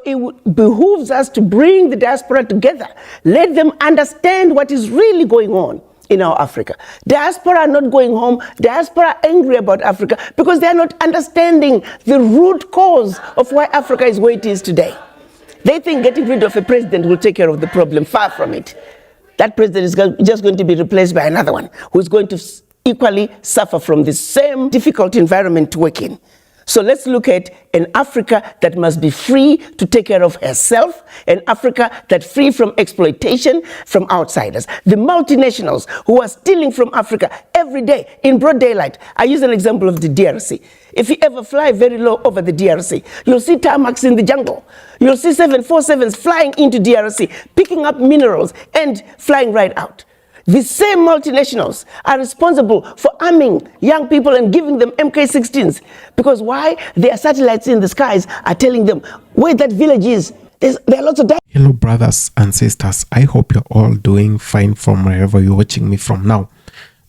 it behooves us to bring the diaspora together. Let them understand what is really going on in our Africa. Diaspora are not going home. Diaspora are angry about Africa because they are not understanding the root cause of why Africa is where it is today. They think getting rid of a president will take care of the problem. Far from it. That president is just going to be replaced by another one who's going to equally suffer from the same difficult environment to work in. So let's look at an Africa that must be free to take care of herself, an Africa that's free from exploitation from outsiders. The multinationals who are stealing from Africa every day in broad daylight. I use an example of the DRC. If you ever fly very low over the DRC, you'll see tarmacs in the jungle. You'll see 747s flying into DRC, picking up minerals and flying right out. The same multinationals are responsible for arming young people and giving them MK-16s. Because why? Their satellites in the skies are telling them where that village is. There are lots of... Hello brothers and sisters. I hope you're all doing fine from wherever you're watching me from now.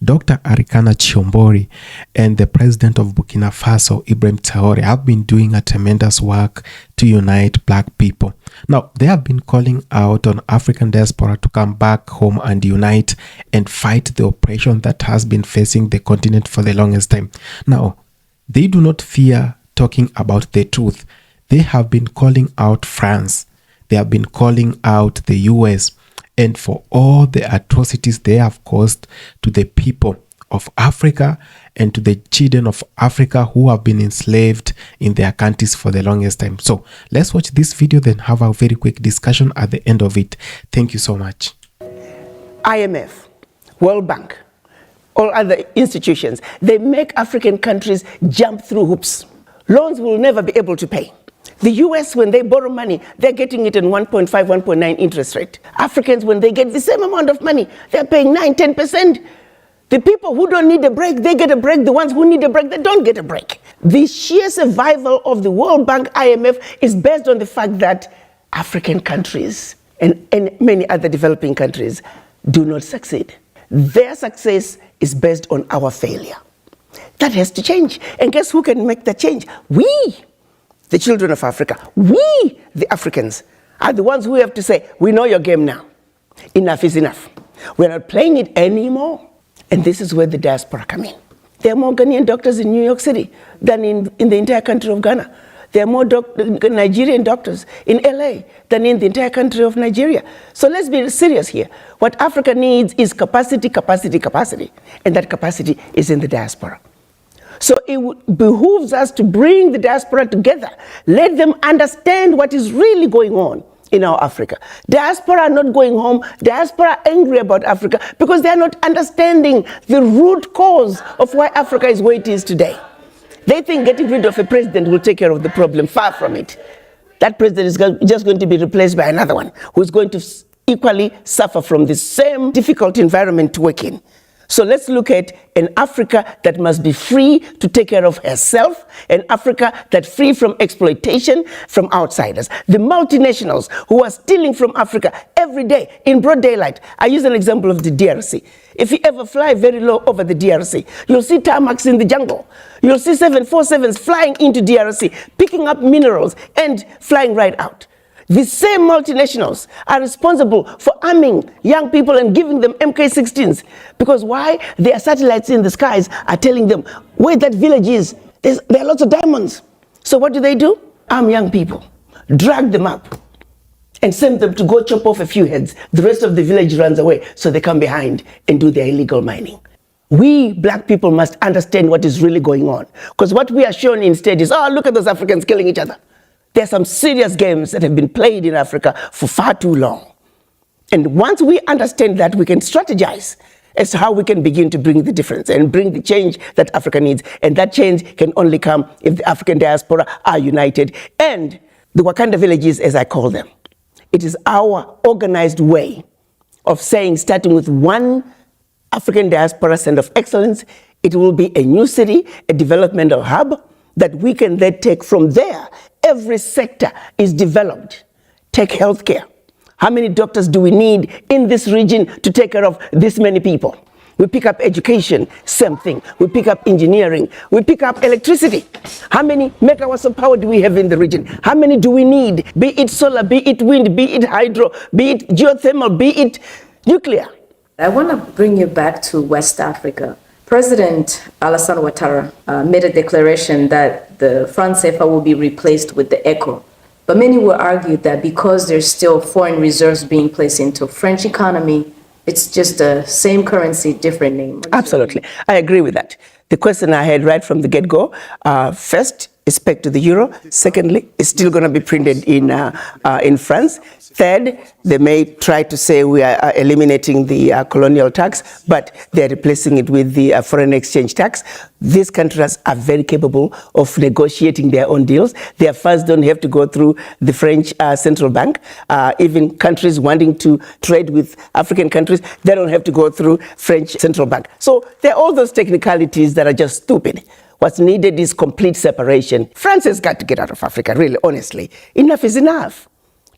Dr. Arikana Chihombori and the president of Burkina Faso, Ibrahim Traore, have been doing a tremendous work to unite black people. Now, they have been calling out on African diaspora to come back home and unite and fight the oppression that has been facing the continent for the longest time. Now, they do not fear talking about the truth. They have been calling out France. They have been calling out the US. And for all the atrocities they have caused to the people of Africa and to the children of Africa who have been enslaved in their countries for the longest time. So let's watch this video, then have a very quick discussion at the end of it. Thank you so much. IMF, World Bank, all other institutions, they make African countries jump through hoops. Loans will never be able to pay. The US, when they borrow money, they're getting it in 1.5, 1.9 interest rate. Africans, when they get the same amount of money, they're paying 9, 10%. The people who don't need a break, they get a break. The ones who need a break, they don't get a break. The sheer survival of the World Bank, IMF, is based on the fact that African countries and many other developing countries do not succeed. Their success is based on our failure. That has to change. And guess who can make that change? We. The children of Africa, we, the Africans, are the ones who have to say, we know your game now. Enough is enough. We're not playing it anymore. And this is where the diaspora come in. There are more Ghanaian doctors in New York City than in the entire country of Ghana. There are more Nigerian doctors in LA than in the entire country of Nigeria. So let's be serious here. What Africa needs is capacity, capacity, capacity. And that capacity is in the diaspora. So it behooves us to bring the diaspora together. Let them understand what is really going on in our Africa. Diaspora are not going home. Diaspora are angry about Africa because they are not understanding the root cause of why Africa is where it is today. They think getting rid of a president will take care of the problem. Far from it. That president is just going to be replaced by another one who's going to equally suffer from the same difficult environment to work in. So let's look at an Africa that must be free to take care of herself, an Africa that's free from exploitation from outsiders. The multinationals who are stealing from Africa every day in broad daylight. I use an example of the DRC. If you ever fly very low over the DRC, you'll see tarmacs in the jungle. You'll see 747s flying into DRC, picking up minerals and flying right out. The same multinationals are responsible for arming young people and giving them MK-16s. Because why? Their satellites in the skies are telling them where that village is. There are lots of diamonds. So what do? Arm young people, drag them up, and send them to go chop off a few heads. The rest of the village runs away, so they come behind and do their illegal mining. We black people must understand what is really going on. Because what we are shown instead is, oh, look at those Africans killing each other. There are some serious games that have been played in Africa for far too long. And once we understand that, we can strategize as to how we can begin to bring the difference and bring the change that Africa needs. And that change can only come if the African diaspora are united. And the Wakanda villages, as I call them, it is our organized way of saying, starting with one African diaspora center of excellence, it will be a new city, a developmental hub that we can then take from there. Every sector is developed. Take healthcare. How many doctors do we need in this region to take care of this many people? We pick up education, same thing. We pick up engineering. We pick up electricity. How many megawatts of power do we have in the region? How many do we need? Be it solar, be it wind, be it hydro, be it geothermal, be it nuclear. I want to bring you back to West Africa. President Alassane Ouattara made a declaration that the franc CFA will be replaced with the ECO. But many will argue that because there's still foreign reserves being placed into French economy, it's just the same currency, different name. Absolutely. I agree with that. The question I had right from the get-go, first, is pegged to the euro. Secondly, it's still going to be printed in France. Third, they may try to say we are eliminating the colonial tax, but they're replacing it with the foreign exchange tax. These countries are very capable of negotiating their own deals. Their funds don't have to go through the French central bank. Even countries wanting to trade with African countries, they don't have to go through French central bank. So there are all those technicalities that are just stupid. What's needed is complete separation. France has got to get out of Africa, really, honestly. Enough is enough.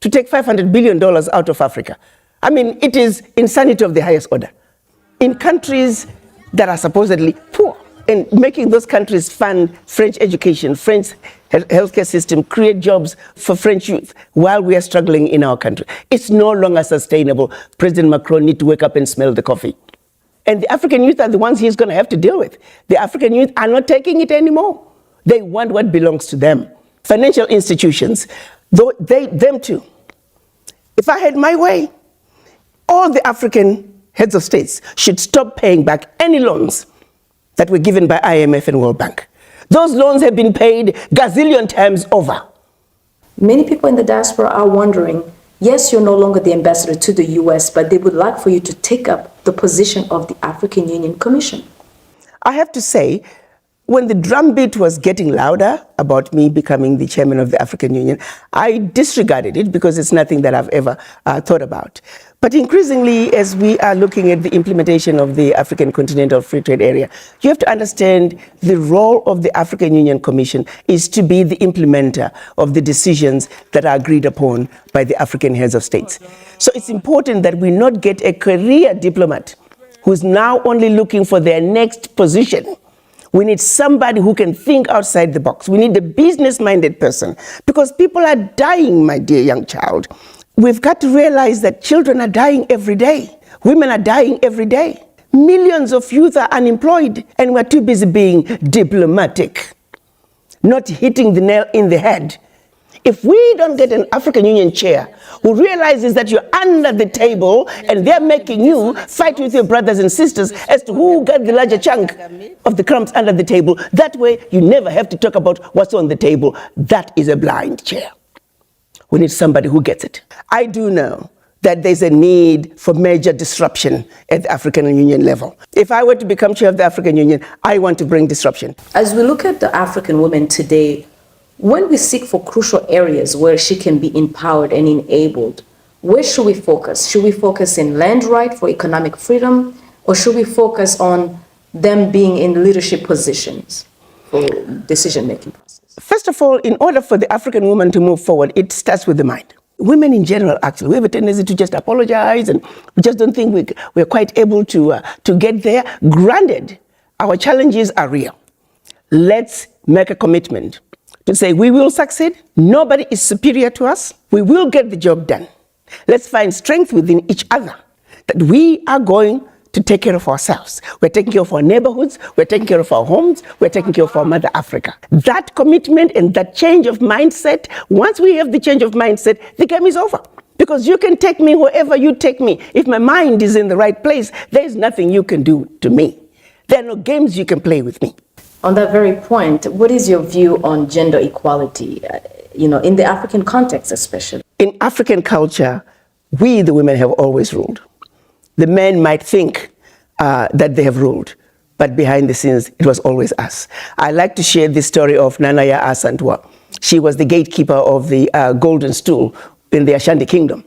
To take $500 billion out of Africa. I mean, it is insanity of the highest order. In countries that are supposedly poor, and making those countries fund French education, French healthcare system, create jobs for French youth while we are struggling in our country. It's no longer sustainable. President Macron needs to wake up and smell the coffee. And the African youth are the ones he's going to have to deal with. The African youth are not taking it anymore. They want what belongs to them. Financial institutions, them too. If I had my way, all the African heads of states should stop paying back any loans that were given by IMF and World Bank. Those loans have been paid gazillion times over. Many people in the diaspora are wondering, yes, you're no longer the ambassador to the US, but they would like for you to take up the position of the African Union Commission. I have to say, when the drumbeat was getting louder about me becoming the chairman of the African Union, I disregarded it because it's nothing that I've ever thought about. But increasingly, as we are looking at the implementation of the African Continental Free Trade Area, you have to understand the role of the African Union Commission is to be the implementer of the decisions that are agreed upon by the African heads of states. So it's important that we not get a career diplomat who's now only looking for their next position. We need somebody who can think outside the box. We need a business-minded person because people are dying, my dear young child. We've got to realize that children are dying every day. Women are dying every day. Millions of youth are unemployed and we're too busy being diplomatic, not hitting the nail in the head. If we don't get an African Union chair who realizes that you're under the table and they're making you fight with your brothers and sisters as to who got the larger chunk of the crumbs under the table, that way you never have to talk about what's on the table. That is a blind chair. We need somebody who gets it. I do know that there's a need for major disruption at the African Union level. If I were to become chair of the African Union, I want to bring disruption. As we look at the African woman today, when we seek for crucial areas where she can be empowered and enabled, where should we focus? Should we focus in land right for economic freedom, or should we focus on them being in leadership positions for decision-making process? First of all, in order for the African woman to move forward, it starts with the mind. Women in general, actually, we have a tendency to just apologize and we just don't think we're quite able to get there. Granted, our challenges are real. Let's make a commitment to say we will succeed. Nobody is superior to us. We will get the job done. Let's find strength within each other that we are going to take care of ourselves. We're taking care of our neighborhoods. We're taking care of our homes. We're taking care of our Mother Africa. That commitment and that change of mindset, once we have the change of mindset, the game is over. Because you can take me wherever you take me. If my mind is in the right place, there's nothing you can do to me. There are no games you can play with me. On that very point, what is your view on gender equality, in the African context especially? In African culture, we, the women, have always ruled. The men might think that they have ruled, but behind the scenes, it was always us. I like to share the story of Nanaya Asantwa. She was the gatekeeper of the golden stool in the Ashanti kingdom.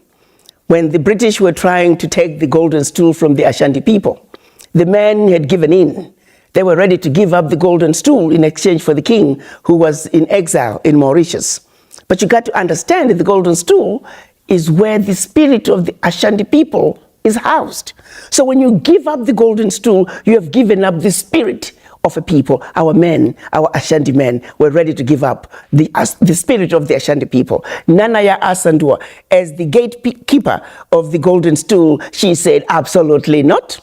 When the British were trying to take the golden stool from the Ashanti people, the men had given in. They were ready to give up the golden stool in exchange for the king who was in exile in Mauritius. But you got to understand that the golden stool is where the spirit of the Ashanti people is is housed. So when you give up the golden stool, you have given up the spirit of a people. Our men, our Ashanti men, were ready to give up the spirit of the Ashanti people. Nanaya Asandua, as the gatekeeper of the golden stool, she said, absolutely not.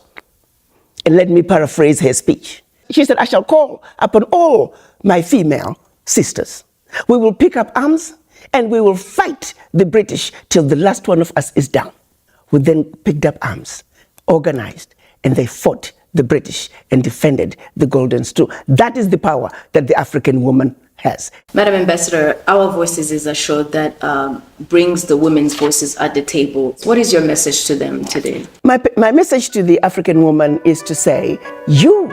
And let me paraphrase her speech. She said, I shall call upon all my female sisters. We will pick up arms and we will fight the British till the last one of us is down. We then picked up arms, organized, and they fought the British and defended the golden stool. That is the power that the African woman has. Madam Ambassador, Our Voices is a show that brings the women's voices at the table. What is your message to them today? My message to the African woman is to say, you,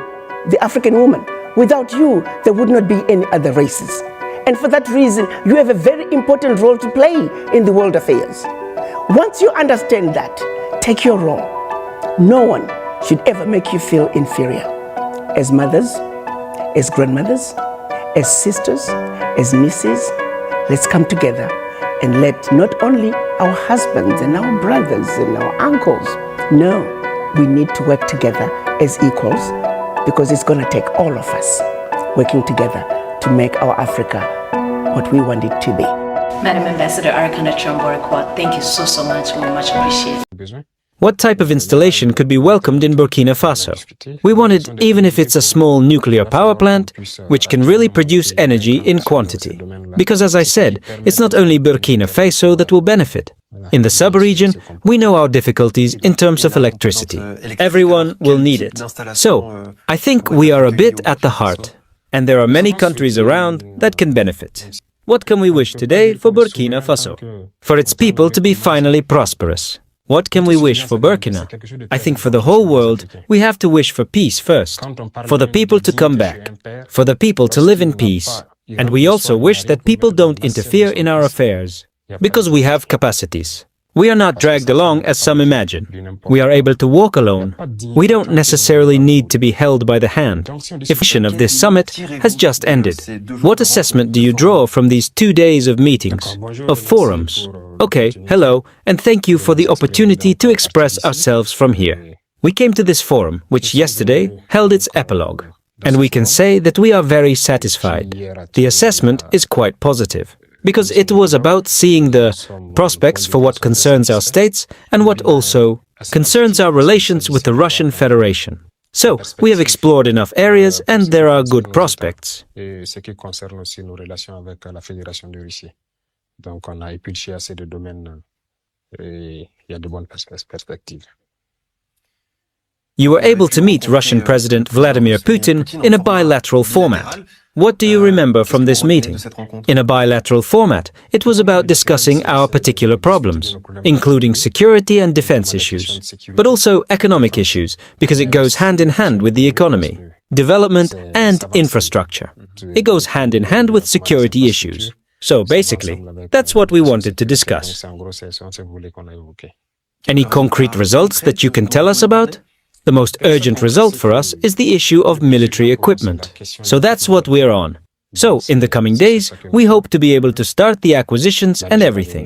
the African woman, without you, there would not be any other races. And for that reason, you have a very important role to play in the world affairs. Once you understand that, take your role. No one should ever make you feel inferior. As mothers, as grandmothers, as sisters, as nieces, let's come together and let not only our husbands and our brothers and our uncles, no, we need to work together as equals, because it's going to take all of us working together to make our Africa what we want it to be. Madam Ambassador Arikana Chihombori-Quao, thank you so much. We much appreciate it. What type of installation could be welcomed in Burkina Faso? We want it even if it's a small nuclear power plant, which can really produce energy in quantity. Because as I said, it's not only Burkina Faso that will benefit. In the sub-region, we know our difficulties in terms of electricity. Everyone will need it. So, I think we are a bit at the heart, and there are many countries around that can benefit. What can we wish today for Burkina Faso? For its people to be finally prosperous. What can we wish for Burkina? I think for the whole world, we have to wish for peace first, for the people to come back, for the people to live in peace. And we also wish that people don't interfere in our affairs, because we have capacities. We are not dragged along as some imagine. We are able to walk alone. We don't necessarily need to be held by the hand. The vision of this summit has just ended. What assessment do you draw from these 2 days of meetings, of forums? Okay, hello, and thank you for the opportunity to express ourselves from here. We came to this forum, which yesterday held its epilogue, and we can say that we are very satisfied. The assessment is quite positive, because it was about seeing the prospects for what concerns our states and what also concerns our relations with the Russian Federation. So, we have explored enough areas and there are good prospects. Donc, on a épluché assez de domaines et il y a de bonnes perspectives. You were able to meet Russian President Vladimir Putin in a bilateral format. What do you remember from this meeting? In a bilateral format, it was about discussing our particular problems, including security and defense issues, but also economic issues, because it goes hand in hand with the economy, development and infrastructure. It goes hand in hand with security issues. So basically, that's what we wanted to discuss. Any concrete results that you can tell us about? The most urgent result for us is the issue of military equipment. So that's what we're on. So, in the coming days, we hope to be able to start the acquisitions and everything.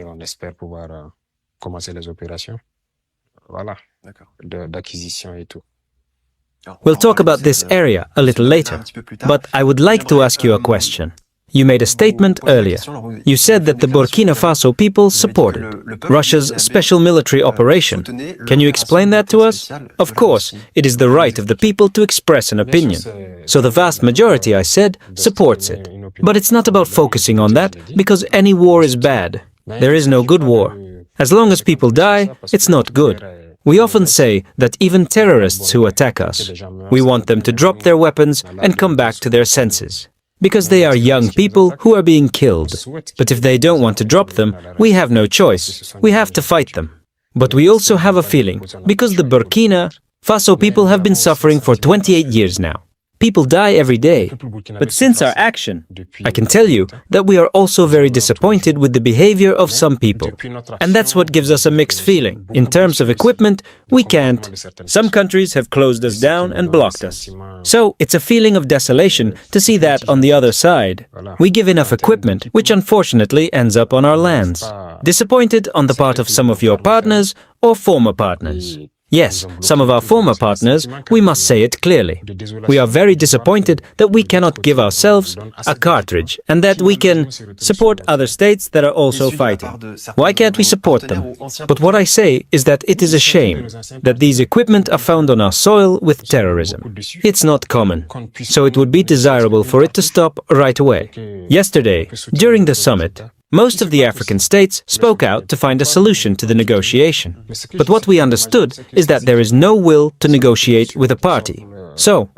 We'll talk about this area a little later, but I would like to ask you a question. You made a statement earlier. You said that the Burkina Faso people supported Russia's special military operation. Can you explain that to us? Of course, it is the right of the people to express an opinion. So the vast majority, I said, supports it. But it's not about focusing on that, because any war is bad. There is no good war. As long as people die, it's not good. We often say that even terrorists who attack us, we want them to drop their weapons and come back to their senses. Because they are young people who are being killed. But if they don't want to drop them, we have no choice. We have to fight them. But we also have a feeling, because the Burkina Faso people have been suffering for 28 years now. People die every day. But since our action, I can tell you that we are also very disappointed with the behavior of some people. And that's what gives us a mixed feeling. In terms of equipment, we can't. Some countries have closed us down and blocked us. So it's a feeling of desolation to see that on the other side. We give enough equipment, which unfortunately ends up on our lands. Disappointed on the part of some of your partners or former partners. Yes, some of our former partners, we must say it clearly. We are very disappointed that we cannot give ourselves a cartridge and that we can support other states that are also fighting. Why can't we support them? But what I say is that it is a shame that these equipment are found on our soil with terrorism. It's not common, so it would be desirable for it to stop right away. Yesterday, during the summit, most of the African states spoke out to find a solution to the negotiation. But what we understood is that there is no will to negotiate with a party. So,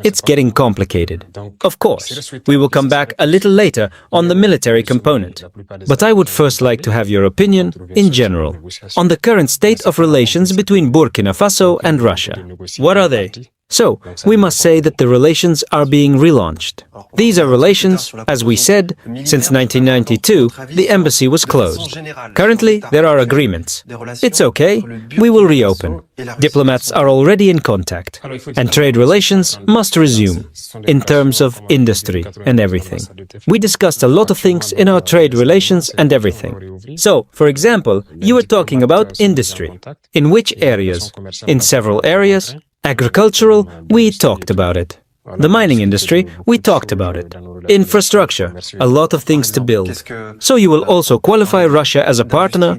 it's getting complicated. Of course, we will come back a little later on the military component. But I would first like to have your opinion, in general, on the current state of relations between Burkina Faso and Russia. What are they? So, we must say that the relations are being relaunched. These are relations, as we said, since 1992, the embassy was closed. Currently, there are agreements. It's okay, we will reopen. Diplomats are already in contact, and trade relations must resume, in terms of industry and everything. We discussed a lot of things in our trade relations and everything. So, for example, you were talking about industry. In which areas? In several areas. Agricultural, we talked about it. The mining industry, we talked about it. Infrastructure, a lot of things to build. So you will also qualify Russia as a partner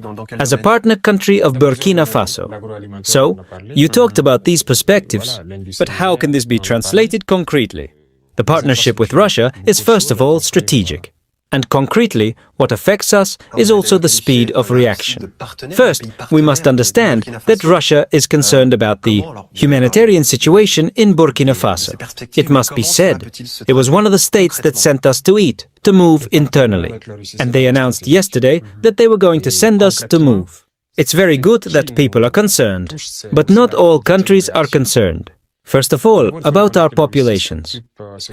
country of Burkina Faso. So, you talked about these perspectives, but how can this be translated concretely? The partnership with Russia is first of all strategic. And concretely, what affects us is also the speed of reaction. First, we must understand that Russia is concerned about the humanitarian situation in Burkina Faso. It must be said, it was one of the states that sent us to eat, to move internally. And they announced yesterday that they were going to send us to move. It's very good that people are concerned, but not all countries are concerned. First of all, about our populations.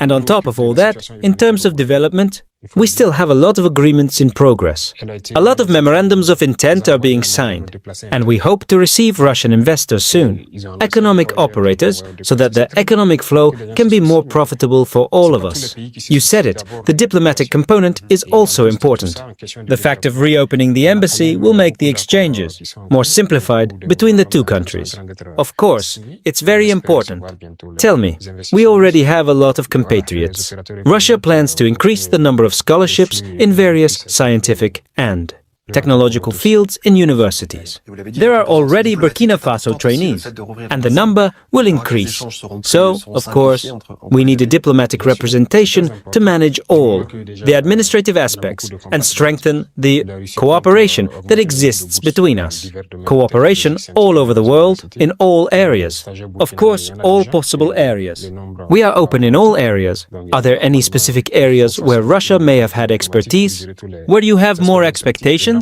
And on top of all that, in terms of development, we still have a lot of agreements in progress. A lot of memorandums of intent are being signed, and we hope to receive Russian investors soon, economic operators, so that the economic flow can be more profitable for all of us. You said it, the diplomatic component is also important. The fact of reopening the embassy will make the exchanges more simplified between the two countries. Of course, it's very important. Tell me, we already have a lot of compatriots. Russia plans to increase the number of scholarships in various scientific and technological fields in universities. There are already Burkina Faso trainees, and the number will increase. So, of course, we need a diplomatic representation to manage all the administrative aspects and strengthen the cooperation that exists between us. Cooperation all over the world, in all areas. Of course, all possible areas. We are open in all areas. Are there any specific areas where Russia may have had expertise? Where do you have more expectations?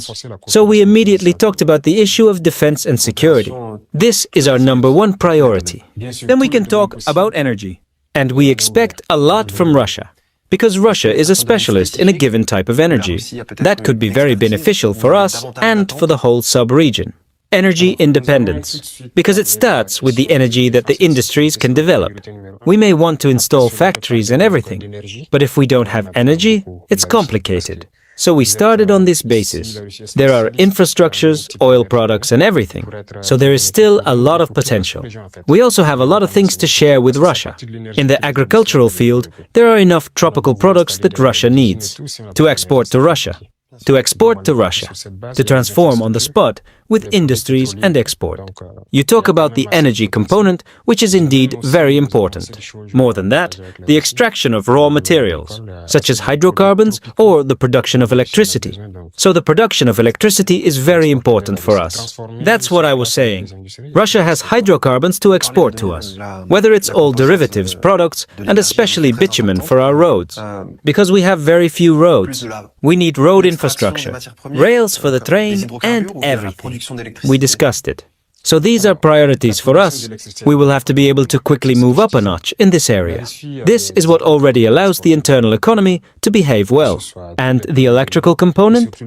So we immediately talked about the issue of defense and security. This is our #1 priority. Then we can talk about energy. And we expect a lot from Russia. Because Russia is a specialist in a given type of energy. That could be very beneficial for us and for the whole sub-region. Energy independence. Because it starts with the energy that the industries can develop. We may want to install factories and everything, but if we don't have energy, it's complicated. So we started on this basis. There are infrastructures, oil products and everything. So there is still a lot of potential. We also have a lot of things to share with Russia. In the agricultural field, there are enough tropical products that Russia needs to export to Russia. To transform on the spot with industries and export. You talk about the energy component, which is indeed very important. More than that, the extraction of raw materials, such as hydrocarbons or the production of electricity. So the production of electricity is very important for us. That's what I was saying. Russia has hydrocarbons to export to us, whether it's all derivatives, products, and especially bitumen for our roads. Because we have very few roads. We need road infrastructure, rails for the train, and everything. We discussed it. So these are priorities for us. We will have to be able to quickly move up a notch in this area. This is what already allows the internal economy to behave well. And the electrical component?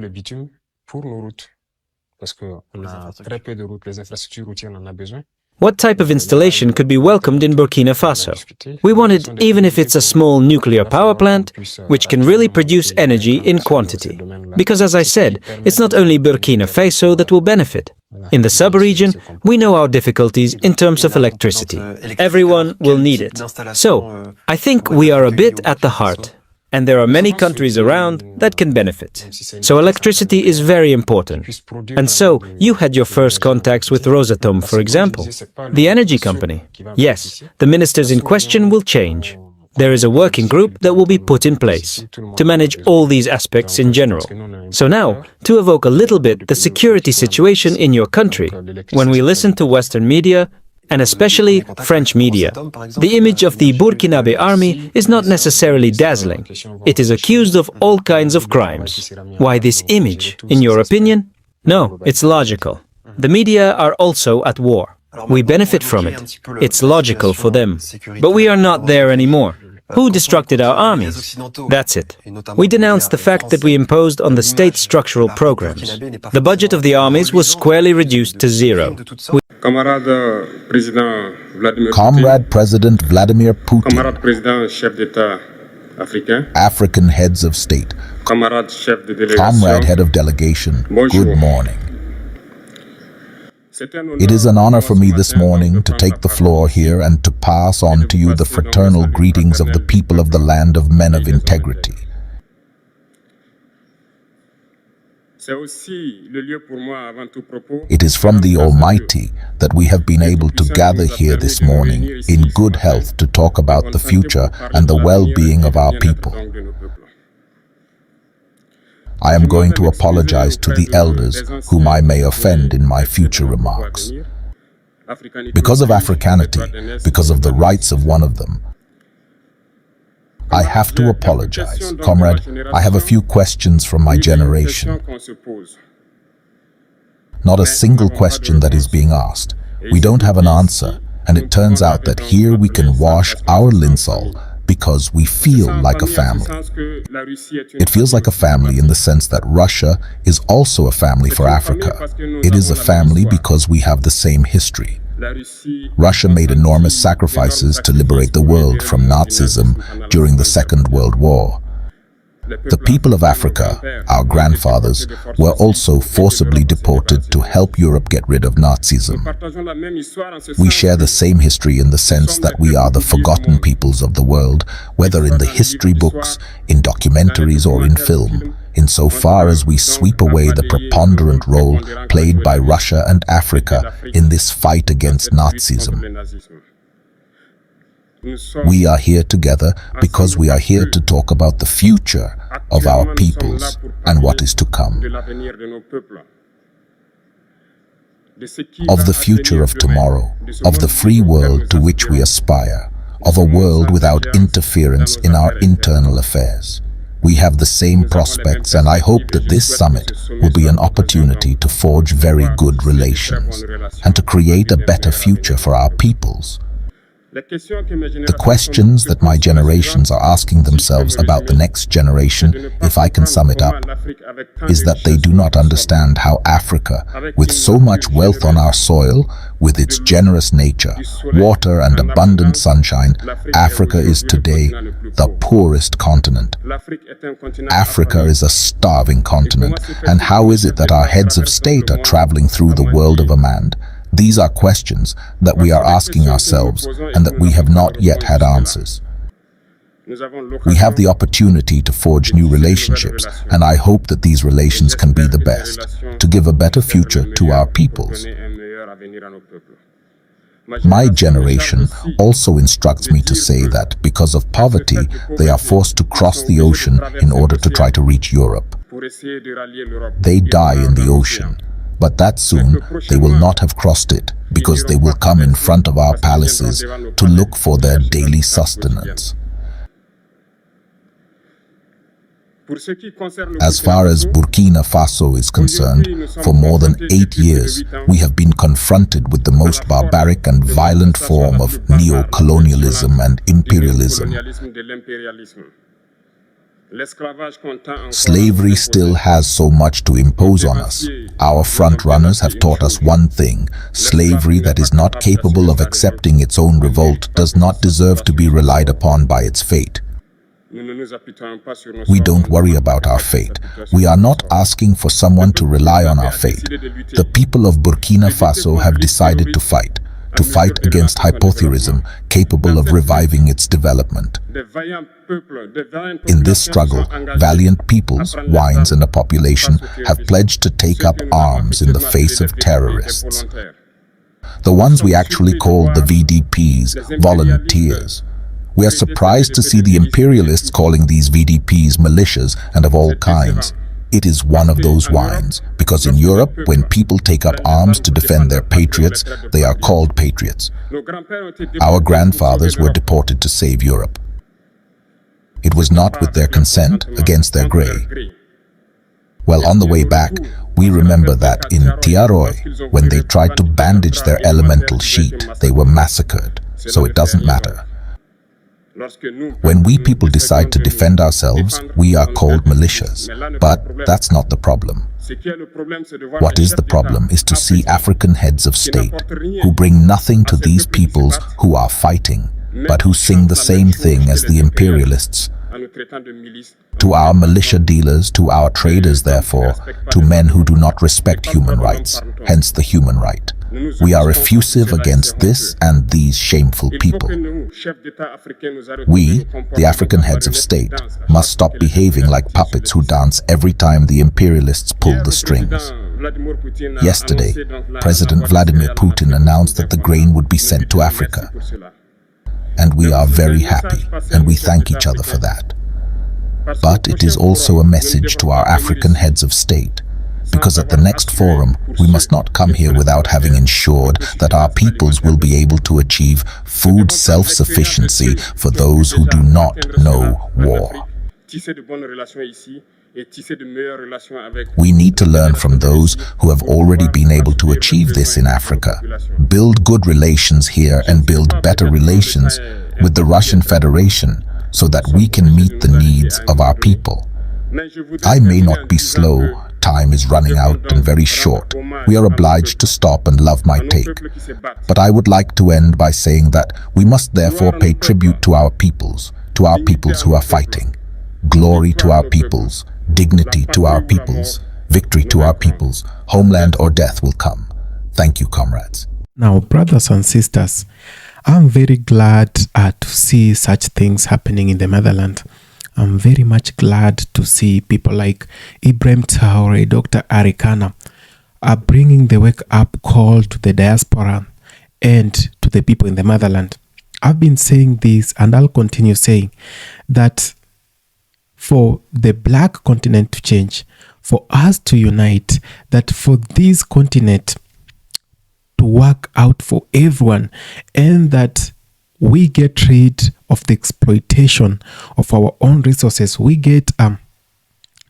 What type of installation could be welcomed in Burkina Faso? We want it even if it's a small nuclear power plant, which can really produce energy in quantity. Because as I said, it's not only Burkina Faso that will benefit. In the sub-region, we know our difficulties in terms of electricity. Everyone will need it. So, I think we are a bit at the heart. And there are many countries around that can benefit. So electricity is very important. And so, you had your first contacts with Rosatom, for example. The energy company. Yes, the ministers in question will change. There is a working group that will be put in place to manage all these aspects in general. So now, to evoke a little bit the security situation in your country, when we listen to Western media, and especially French media, the image of the Burkinabe army is not necessarily dazzling. It is accused of all kinds of crimes. Why this image, in your opinion? No, it's logical. The media are also at war. We benefit from it. It's logical for them. But we are not there anymore. Who destructed our armies? That's it. We denounced the fact that we imposed on the state structural programs. The budget of the armies was squarely reduced to zero. Comrade President Vladimir Putin, African heads of state, Comrade head of delegation, good morning. It is an honor for me this morning to take the floor here and to pass on to you the fraternal greetings of the people of the land of men of integrity. It is from the Almighty that we have been able to gather here this morning in good health to talk about the future and the well-being of our people. I am going to apologize to the elders whom I may offend in my future remarks. Because of Africanity, because of the rights of one of them, I have to apologize. Comrade, I have a few questions from my generation. Not a single question that is being asked. We don't have an answer, and it turns out that here we can wash our linseed because we feel like a family. It feels like a family in the sense that Russia is also a family for Africa. It is a family because we have the same history. Russia made enormous sacrifices to liberate the world from Nazism during the Second World War. The people of Africa, our grandfathers, were also forcibly deported to help Europe get rid of Nazism. We share the same history in the sense that we are the forgotten peoples of the world, whether in the history books, in documentaries or in film, insofar as we sweep away the preponderant role played by Russia and Africa in this fight against Nazism. We are here together because we are here to talk about the future of our peoples and what is to come. Of the future of tomorrow, of the free world to which we aspire, of a world without interference in our internal affairs. We have the same prospects, and I hope that this summit will be an opportunity to forge very good relations and to create a better future for our peoples. The questions that my generations are asking themselves about the next generation, if I can sum it up, is that they do not understand how Africa, with so much wealth on our soil, with its generous nature, water and abundant sunshine, Africa is today the poorest continent. Africa is a starving continent, and how is it that our heads of state are traveling through the world of a man? These are questions that we are asking ourselves and that we have not yet had answers. We have the opportunity to forge new relationships, and I hope that these relations can be the best, to give a better future to our peoples. My generation also instructs me to say that because of poverty, they are forced to cross the ocean in order to try to reach Europe. They die in the ocean. But that soon they will not have crossed it, because they will come in front of our palaces to look for their daily sustenance. As far as Burkina Faso is concerned, for more than 8 years, we have been confronted with the most barbaric and violent form of neo-colonialism and imperialism. Slavery still has so much to impose on us. Our front runners have taught us one thing: slavery that is not capable of accepting its own revolt does not deserve to be relied upon by its fate. We don't worry about our fate. We are not asking for someone to rely on our fate. The people of Burkina Faso have decided to fight against hypotherism capable of reviving its development. In this struggle, valiant peoples, wines and a population have pledged to take up arms in the face of terrorists. The ones we actually called the VDPs, volunteers. We are surprised to see the imperialists calling these VDPs militias and of all kinds. It is one of those wines, because in Europe, when people take up arms to defend their patriots, they are called patriots. Our grandfathers were deported to save Europe. It was not with their consent, against their grey. Well, on the way back, we remember that in Traoré, when they tried to bandage their elemental sheet, they were massacred, so it doesn't matter. When we people decide to defend ourselves, we are called militias. But that's not the problem. What is the problem is to see African heads of state who bring nothing to these peoples who are fighting, but who sing the same thing as the imperialists. To our militia dealers, to our traders, therefore, to men who do not respect human rights, hence the human right. We are effusive against this and these shameful people. We, the African heads of state, must stop behaving like puppets who dance every time the imperialists pull the strings. Yesterday, President Vladimir Putin announced that the grain would be sent to Africa. And we are very happy, and we thank each other for that. But it is also a message to our African heads of state, because at the next forum, we must not come here without having ensured that our peoples will be able to achieve food self-sufficiency for those who do not know war. We need to learn from those who have already been able to achieve this in Africa, build good relations here and build better relations with the Russian Federation so that we can meet the needs of our people. I may not be slow, time is running out and very short. We are obliged to stop and love my take. But I would like to end by saying that we must therefore pay tribute to our peoples who are fighting. Glory to our peoples, dignity to our peoples, victory to our peoples, homeland or death will come. Thank you, comrades. Now, brothers and sisters, I'm very glad to see such things happening in the motherland. I'm very much glad to see people like Ibrahim Traoré, Dr. Arikana, are bringing the wake-up call to the diaspora and to the people in the motherland. I've been saying this and I'll continue saying that for the black continent to change, for us to unite, that for this continent to work out for everyone, and that we get rid of the exploitation of our own resources, we get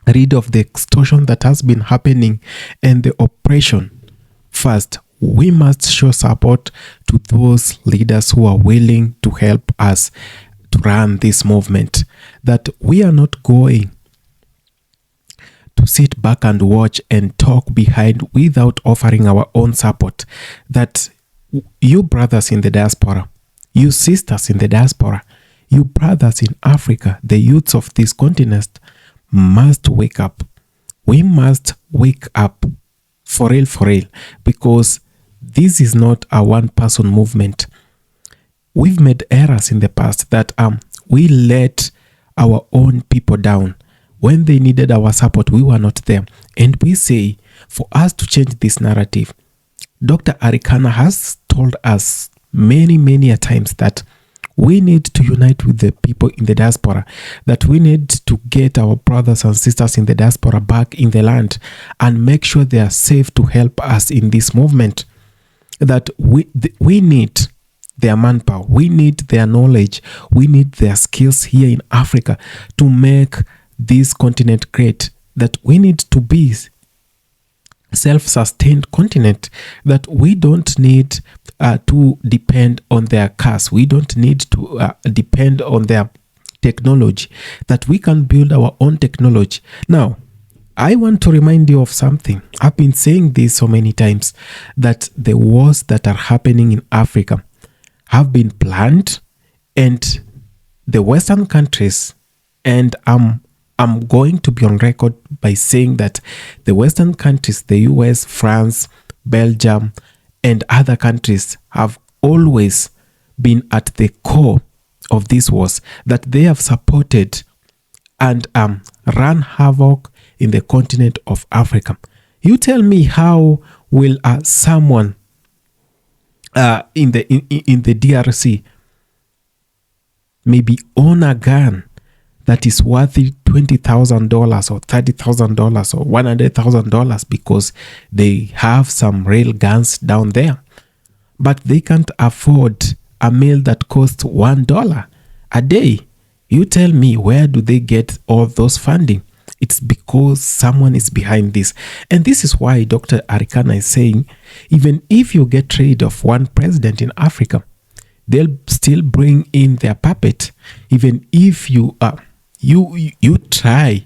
rid of the extortion that has been happening and the oppression. First, we must show support to those leaders who are willing to help us to run this movement, that we are not going to sit back and watch and talk behind without offering our own support. That you brothers in the diaspora, you sisters in the diaspora, you brothers in Africa, the youths of this continent must wake up. We must wake up for real, because this is not a one-person movement. We've made errors in the past that we let our own people down. When they needed our support, we were not there. And we say, for us to change this narrative, Dr. Arikana has told us many a times that we need to unite with the people in the diaspora, that we need to get our brothers and sisters in the diaspora back in the land and make sure they are safe to help us in this movement. That we need their manpower, we need their knowledge, we need their skills here in Africa to make this continent great. That we need to be self-sustained continent, that we don't need to depend on their cars, we don't need to depend on their technology, that we can build our own technology. Now, I want to remind you of something. I've been saying this so many times, that the wars that are happening in Africa have been planned, and the Western countries And I'm going to be on record by saying that the Western countries, the US, France, Belgium, and other countries have always been at the core of these wars, that they have supported and run havoc in the continent of Africa. You tell me, how will someone in the DRC maybe own a gun that is worth $20,000 or $30,000 or $100,000 because they have some real guns down there, but they can't afford a meal that costs $1 a day? You tell me, where do they get all those funding? It's because someone is behind this. And this is why Dr. Arikana is saying, even if you get rid of one president in Africa, they'll still bring in their puppet. Even if you try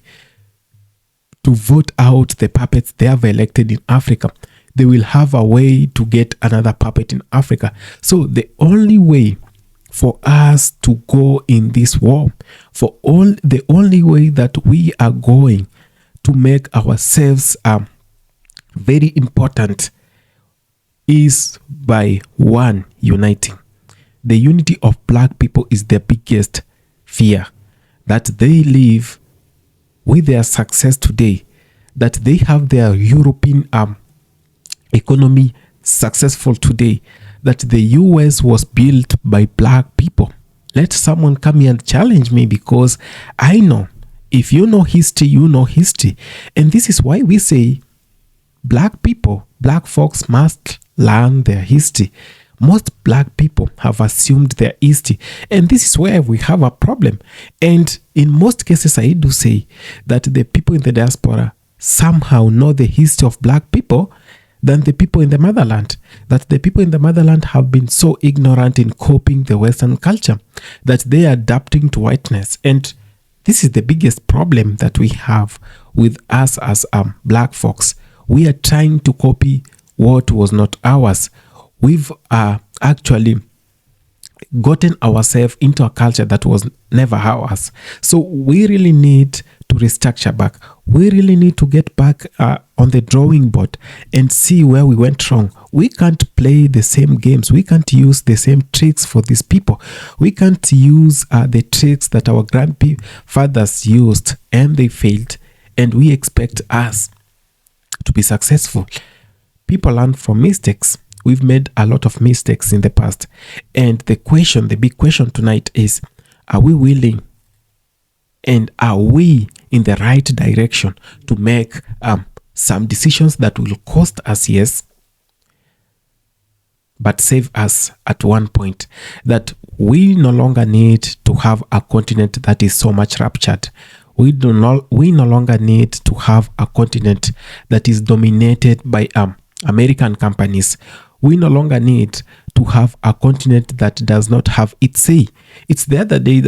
to vote out the puppets they have elected in Africa, they will have a way to get another puppet in Africa. So the only way for us to go in this war, the only way that we are going to make ourselves very important is by one, uniting. The unity of black people is the biggest fear, that they live with their success today, that they have their European economy successful today, that the US was built by black people. Let someone come here and challenge me, because I know, if you know history, you know history. And this is why we say black people, black folks must learn their history. Most black people have assumed their history, and this is where we have a problem. And in most cases, I do say that the people in the diaspora somehow know the history of black people than the people in the motherland, that the people in the motherland have been so ignorant in copying the Western culture that they are adapting to whiteness. And this is the biggest problem that we have with us as black folks. We are trying to copy what was not ours. We've actually gotten ourselves into a culture that was never ours. So we really need to restructure back. We really need to get back on the drawing board and see where we went wrong. We can't play the same games. We can't use the same tricks for these people. We can't use the tricks that our grandfathers used and they failed, and we expect us to be successful. People learn from mistakes. We've made a lot of mistakes in the past. And the big question tonight is, are we willing and are we in the right direction to make some decisions that will cost us, yes, but save us at one point? That we no longer need to have a continent that is so much ruptured. We no longer need to have a continent that is dominated by American companies. We no longer need to have a continent that does not have its say. It's the other day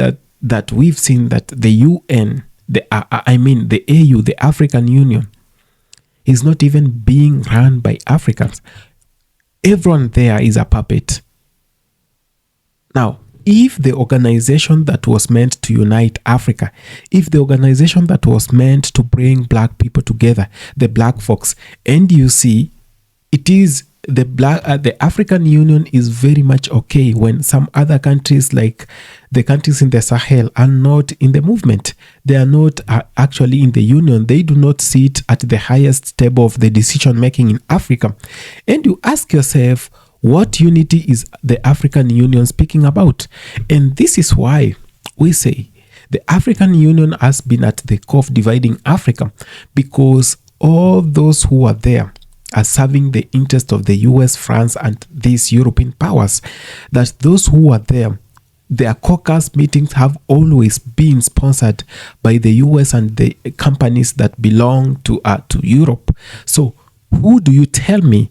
that we've seen that the UN, the AU, the African Union, is not even being run by Africans. Everyone there is a puppet. Now, if the organization that was meant to unite Africa, if the organization that was meant to bring black people together, the black folks, and you see, it is the African Union is very much okay when some other countries, like the countries in the Sahel, are not in the movement. They are not actually in the union. They do not sit at the highest table of the decision making in Africa. And you ask yourself, what unity is the African Union speaking about? And this is why we say the African Union has been at the core of dividing Africa, because all those who are there are serving the interest of the US, France, and these European powers. That those who are there, their caucus meetings have always been sponsored by the US and the companies that belong to Europe. So who do you tell me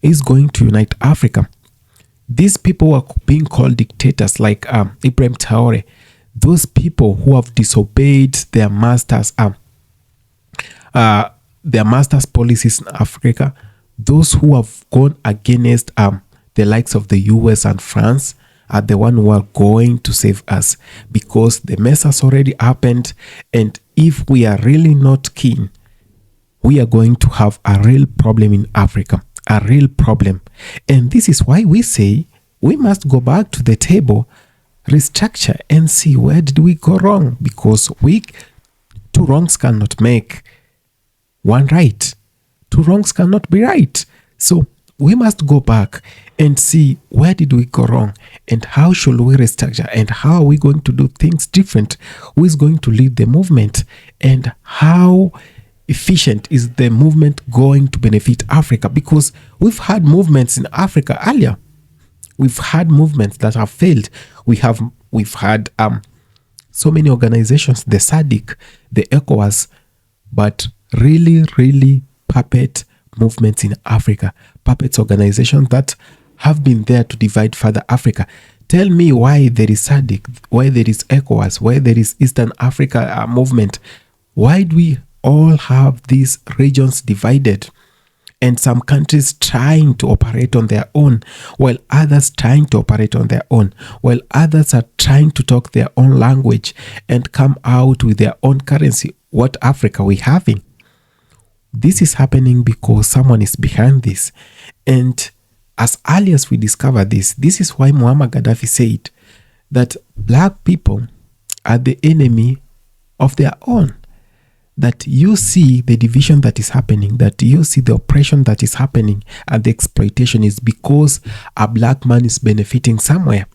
is going to unite Africa? These people are being called dictators, like Ibrahim Traore. Those people who have disobeyed their masters' policies in Africa, those who have gone against the likes of the US and France are the one who are going to save us, because the mess has already happened. And if we are really not keen, we are going to have a real problem in Africa, a real problem. And this is why we say we must go back to the table, restructure, and see where did we go wrong, because two wrongs cannot make one right. Two wrongs cannot be right. So we must go back and see where did we go wrong, and how should we restructure, and how are we going to do things different, who is going to lead the movement, and how efficient is the movement going to benefit Africa. Because we've had movements in Africa earlier. We've had movements that have failed. We've had so many organizations, the SADC, the ECOWAS, but really puppet movements in Africa, puppets organizations that have been there to divide further Africa. Tell me why there is SADC, why there is ECOWAS, why there is Eastern Africa movement. Why do we all have these regions divided, and some countries trying to operate on their own, while others trying to operate on their own, while others are trying to talk their own language and come out with their own currency? What Africa we having? This is happening because someone is behind this. And as early as we discover this is why Muammar Gaddafi said that black people are the enemy of their own. That you see the division that is happening, that you see the oppression that is happening, and the exploitation is because a black man is benefiting somewhere.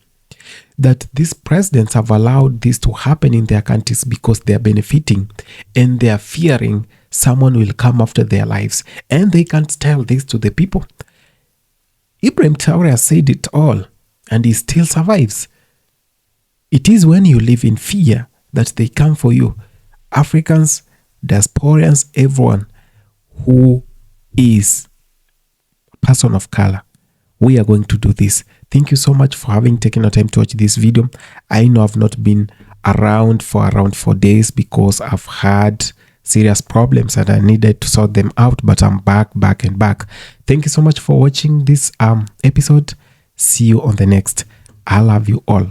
That these presidents have allowed this to happen in their countries because they are benefiting, and they are fearing someone will come after their lives, and they can't tell this to the people. Ibrahim Traore has said it all, and he still survives. It is when you live in fear that they come for you. Africans, diasporans, everyone who is a person of color, we are going to do this. Thank you so much for having taken the time to watch this video. I know I've not been around for around 4 days because I've had serious problems and I needed to sort them out, but I'm back. Thank you so much for watching this episode. See you on the next. I love you all.